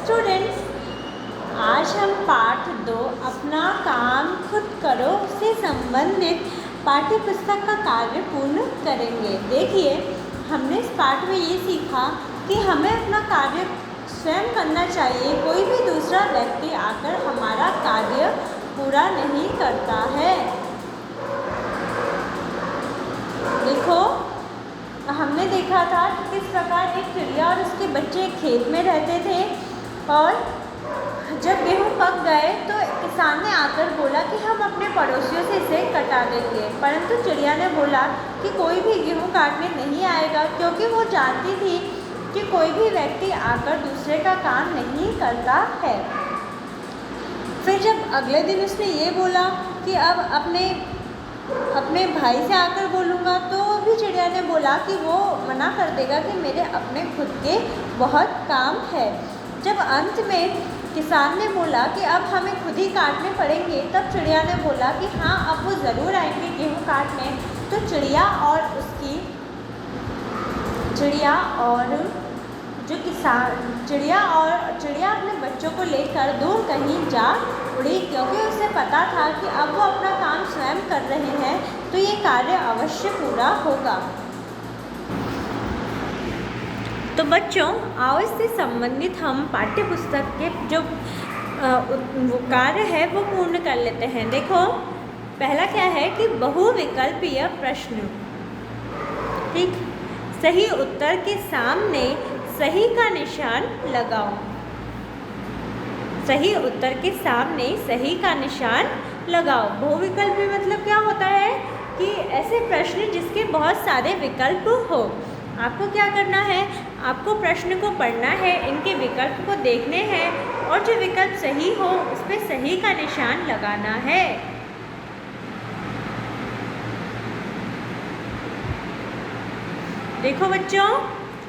Students, आज हम पाठ 2 अपना काम खुद करो से संबंधित पाठ्य पुस्तक का कार्य पूर्ण करेंगे। देखिए, हमने इस पाठ में ये सीखा कि हमें अपना कार्य स्वयं करना चाहिए। कोई भी दूसरा व्यक्ति आकर हमारा कार्य पूरा नहीं करता है। देखो, हमने देखा था कि किस प्रकार एक चिड़िया और उसके बच्चे खेत में रहते थे और जब गेहूँ पक गए तो किसान ने आकर बोला कि हम अपने पड़ोसियों से इसे कटा देंगे, परंतु चिड़िया ने बोला कि कोई भी गेहूँ काटने नहीं आएगा, क्योंकि वो जानती थी कि कोई भी व्यक्ति आकर दूसरे का काम नहीं करता है। फिर जब अगले दिन उसने ये बोला कि अब अपने भाई से आकर बोलूँगा, तो भी चिड़िया ने बोला कि वो मना कर देगा कि मेरे अपने खुद के बहुत काम है। जब अंत में किसान ने बोला कि अब हमें खुद ही काटने पड़ेंगे, तब चिड़िया ने बोला कि हाँ, अब वो ज़रूर आएंगे गेहूँ काटने। तो चिड़िया चिड़िया अपने बच्चों को लेकर दूर कहीं जा उड़ी, क्योंकि उसे पता था कि अब वो अपना काम स्वयं कर रहे हैं तो ये कार्य अवश्य पूरा होगा। तो बच्चों, आओ इससे संबंधित हम पाठ्य पुस्तक के जो वो कार्य है वो पूर्ण कर लेते हैं। देखो, पहला क्या है कि बहुविकल्पीय प्रश्न। ठीक, सही उत्तर के सामने सही का निशान लगाओ। सही उत्तर के सामने सही का निशान लगाओ। बहुविकल्पी मतलब क्या होता है कि ऐसे प्रश्न जिसके बहुत सारे विकल्प हो। आपको क्या करना है, आपको प्रश्न को पढ़ना है, इनके विकल्प को देखने हैं और जो विकल्प सही हो उस पर सही का निशान लगाना है। देखो बच्चों,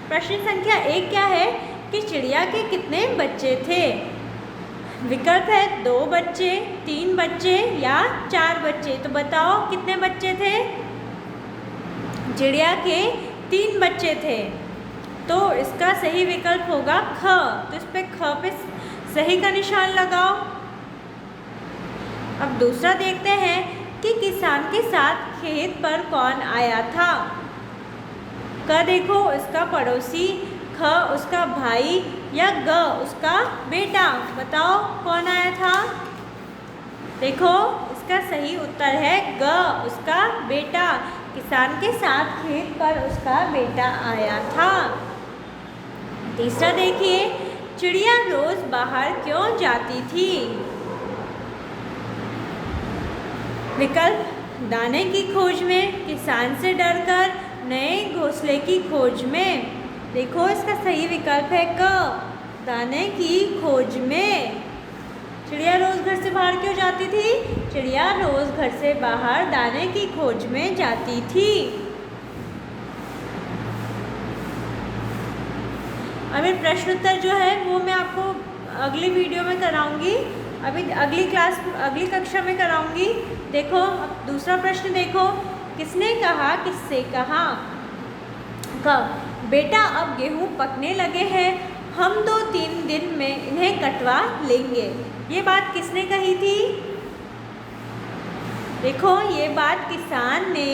प्रश्न संख्या 1 क्या है कि चिड़िया के कितने बच्चे थे। विकल्प है 2 बच्चे, 3 बच्चे या 4 बच्चे। तो बताओ कितने बच्चे थे। चिड़िया के 3 बच्चे थे, तो इसका सही विकल्प होगा ख। तो इस पे ख पे सही का निशान लगाओ। अब दूसरा देखते हैं कि किसान के साथ खेत पर कौन आया था। क देखो, इसका पड़ोसी, ख उसका भाई या ग उसका बेटा। बताओ कौन आया था। देखो, इसका सही उत्तर है ग उसका बेटा। किसान के साथ खेत पर उसका बेटा आया था। तीसरा देखिए, चिड़िया रोज बाहर क्यों जाती थी। विकल्प दाने की खोज में, किसान से डरकर, नए घोंसले की खोज में। देखो, इसका सही विकल्प है क, दाने की खोज में। चिड़िया रोज घर से बाहर क्यों जाती थी। चिड़िया रोज घर से बाहर दाने की खोज में जाती थी। अभी प्रश्नोत्तर जो है वो मैं आपको अगली वीडियो में कराऊंगी, अभी अगली कक्षा में कराऊंगी। देखो, अब दूसरा प्रश्न देखो, किसने कहा, किससे कहा। कब, बेटा अब गेहूँ पकने लगे हैं, हम 2-3 दिन में इन्हें कटवा लेंगे। ये बात किसने कही थी। देखो, ये बात किसान ने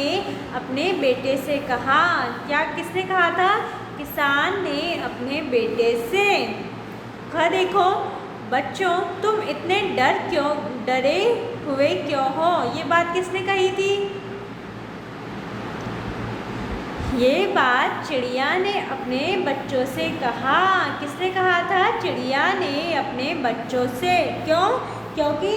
अपने बेटे से कहा। क्या किसने कहा था, किसान ने अपने बेटे से। ख देखो, बच्चों तुम इतने डरे हुए क्यों हो। ये बात किसने कही थी। ये बात चिड़िया ने अपने बच्चों से कहा। किसने कहा था, चिड़िया ने अपने बच्चों से। क्यों, क्योंकि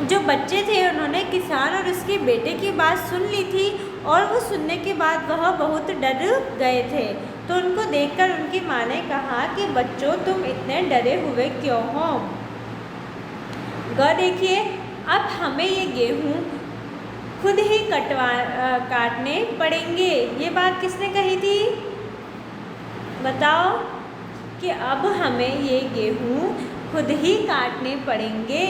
जो बच्चे थे उन्होंने किसान और उसके बेटे की बात सुन ली थी और वो सुनने के बाद वह बहुत डर गए थे। तो उनको देखकर उनकी माँ ने कहा कि बच्चों तुम इतने डरे हुए क्यों हो। ग देखिए, अब हमें ये गेहूँ खुद ही काटने पड़ेंगे। ये बात किसने कही थी। बताओ कि अब हमें ये गेहूँ खुद ही काटने पड़ेंगे।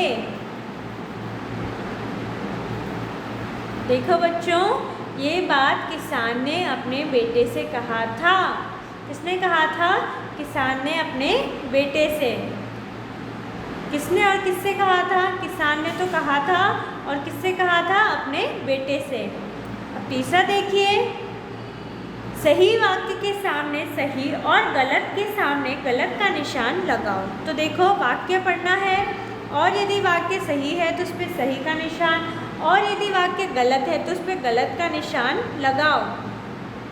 देखो बच्चों, ये बात किसान ने अपने बेटे से कहा था। किसने कहा था, किसान ने अपने बेटे से। किसने और किससे कहा था? किसान ने तो कहा था, और किससे कहा था? अपने बेटे से। अब तीसरा देखिए, सही वाक्य के सामने सही और गलत के सामने गलत का निशान लगाओ। तो देखो, वाक्य पढ़ना है और यदि वाक्य सही है तो उस पर सही का निशान, और यदि वाक्य गलत है तो उस पर गलत का निशान लगाओ।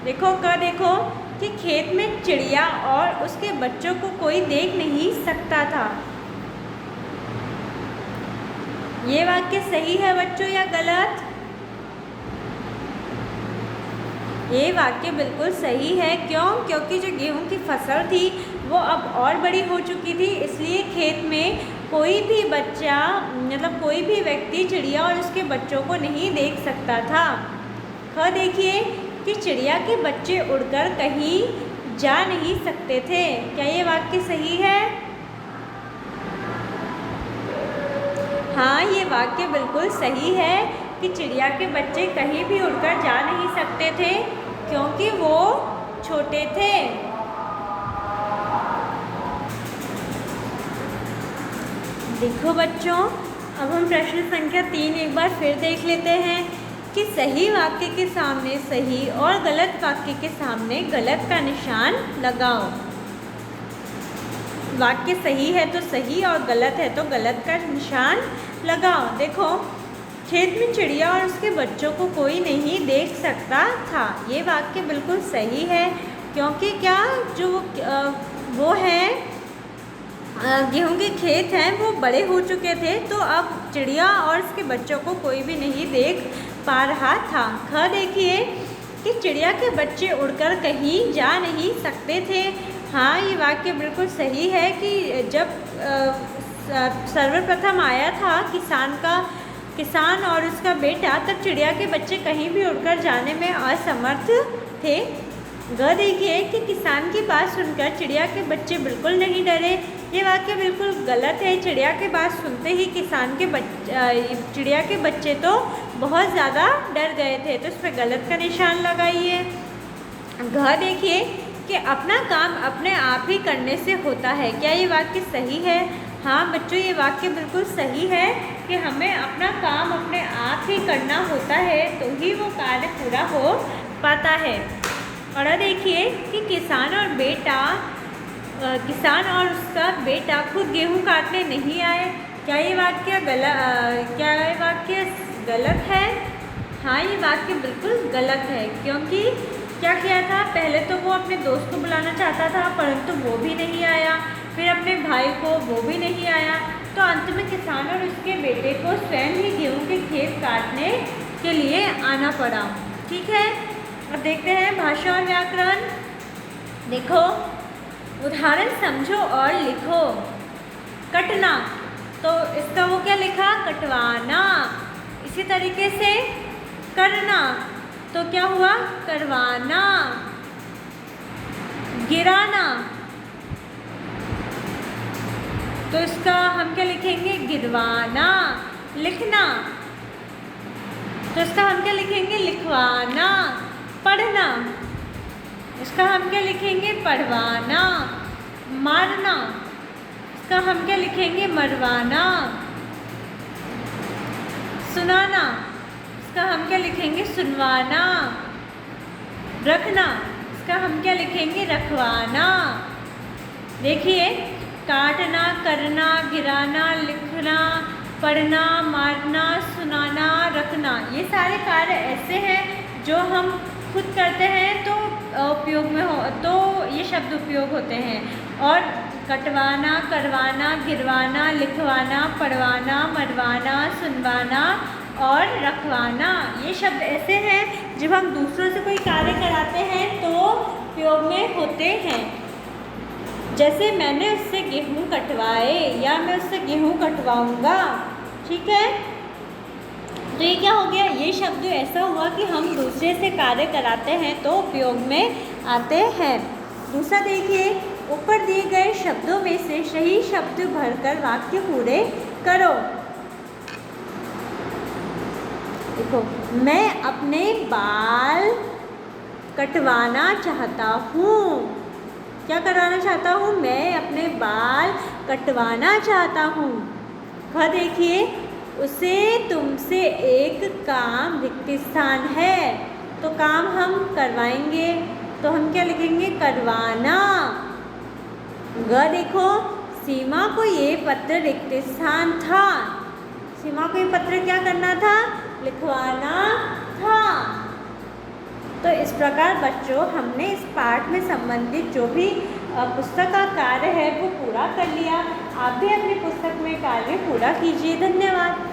देखो देखो कि खेत में चिड़िया और उसके बच्चों को कोई देख नहीं सकता था। ये वाक्य सही है बच्चों या गलत? ये वाक्य बिल्कुल सही है। क्यों? क्योंकि जो गेहूं की फसल थी वो अब और बड़ी हो चुकी थी, इसलिए खेत में कोई भी बच्चा, मतलब कोई भी व्यक्ति चिड़िया और उसके बच्चों को नहीं देख सकता था। ख देखिए कि चिड़िया के बच्चे उड़कर कहीं जा नहीं सकते थे। क्या ये वाक्य सही है? हाँ, ये वाक्य बिल्कुल सही है कि चिड़िया के बच्चे कहीं भी उड़कर जा नहीं सकते थे क्योंकि वो छोटे थे। देखो बच्चों, अब हम प्रश्न संख्या 3 एक बार फिर देख लेते हैं कि सही वाक्य के सामने सही और गलत वाक्य के सामने गलत का निशान लगाओ। वाक्य सही है तो सही और गलत है तो गलत का निशान लगाओ। देखो, खेत में चिड़िया और उसके बच्चों को कोई नहीं देख सकता था। ये वाक्य बिल्कुल सही है क्योंकि क्या जो वो है गेहूं के खेत हैं वो बड़े हो चुके थे, तो अब चिड़िया और उसके बच्चों को कोई भी नहीं देख पा रहा था। ख देखिए कि चिड़िया के बच्चे उड़कर कहीं जा नहीं सकते थे। हाँ, ये वाक्य बिल्कुल सही है कि जब सर्वप्रथम आया था किसान और उसका बेटा, तब चिड़िया के बच्चे कहीं भी उड़कर जाने में असमर्थ थे। ग देखिए कि किसान की बात सुनकर चिड़िया के बच्चे बिल्कुल नहीं डरे। ये वाक्य बिल्कुल गलत है। चिड़िया की बात सुनते ही चिड़िया के बच्चे तो बहुत ज़्यादा डर गए थे, तो इस पर गलत का निशान लगाइए। घ देखिए कि अपना काम अपने आप ही करने से होता है। क्या ये वाक्य सही है? हाँ बच्चों, ये वाक्य बिल्कुल सही है कि हमें अपना काम अपने आप ही करना होता है तो ही वो कार्य पूरा हो पाता है। और देखिए कि किसान और उसका बेटा खुद गेहूं काटने नहीं आए। क्या ये वाक्य गलत है? हाँ, ये वाक्य बिल्कुल गलत है क्योंकि क्या किया था, पहले तो वो अपने दोस्त को बुलाना चाहता था परंतु वो भी नहीं आया, फिर अपने भाई को, वो भी नहीं आया, तो अंत में किसान और उसके बेटे को स्वयं ही गेहूं के खेत काटने के लिए आना पड़ा। ठीक है, अब देखते हैं भाषा और व्याकरण। देखो, उदाहरण समझो और लिखो। कटना, तो इसका वो क्या लिखा? कटवाना। इसी तरीके से करना, तो क्या हुआ? करवाना। गिराना, तो इसका हम क्या लिखेंगे? गिरवाना। लिखना, तो इसका हम क्या लिखेंगे? लिखवाना। पढ़ना, इसका हम क्या लिखेंगे? पढ़वाना। मारना, इसका हम क्या लिखेंगे? मरवाना। सुनाना, इसका हम क्या लिखेंगे? सुनवाना। रखना, इसका हम क्या लिखेंगे? रखवाना। देखिए, काटना, करना, गिराना, लिखना, पढ़ना, मारना, सुनाना, रखना, ये सारे कार्य ऐसे हैं जो हम खुद करते हैं तो उपयोग में हो, तो ये शब्द उपयोग होते हैं। और कटवाना, करवाना, गिरवाना, लिखवाना, पढ़वाना, मरवाना, सुनवाना और रखवाना, ये शब्द ऐसे हैं जब हम दूसरों से कोई कार्य कराते हैं तो उपयोग में होते हैं। जैसे मैंने उससे गेहूँ कटवाए या मैं उससे गेहूँ कटवाऊँगा। ठीक है, तो ये क्या हो गया? ये शब्द ऐसा हुआ कि हम दूसरे से कार्य कराते हैं तो उपयोग में आते हैं। दूसरा देखिए, ऊपर दिए गए शब्दों में से सही शब्द भरकर वाक्य पूरे करो। देखो, मैं अपने बाल कटवाना चाहता हूँ। क्या करवाना चाहता हूँ? मैं अपने बाल कटवाना चाहता हूँ। ख देखिए, उसे तुमसे एक काम रिक्त स्थान है, तो काम हम करवाएंगे, तो हम क्या लिखेंगे? करवाना। ग देखो, सीमा को ये पत्र रिक्त स्थान था। सीमा को ये पत्र क्या करना था? लिखवाना था। तो इस प्रकार बच्चों हमने इस पाठ में संबंधित जो भी पुस्तक का कार्य है वो पूरा कर लिया। आप भी अपनी पुस्तक में कार्य पूरा कीजिए। धन्यवाद।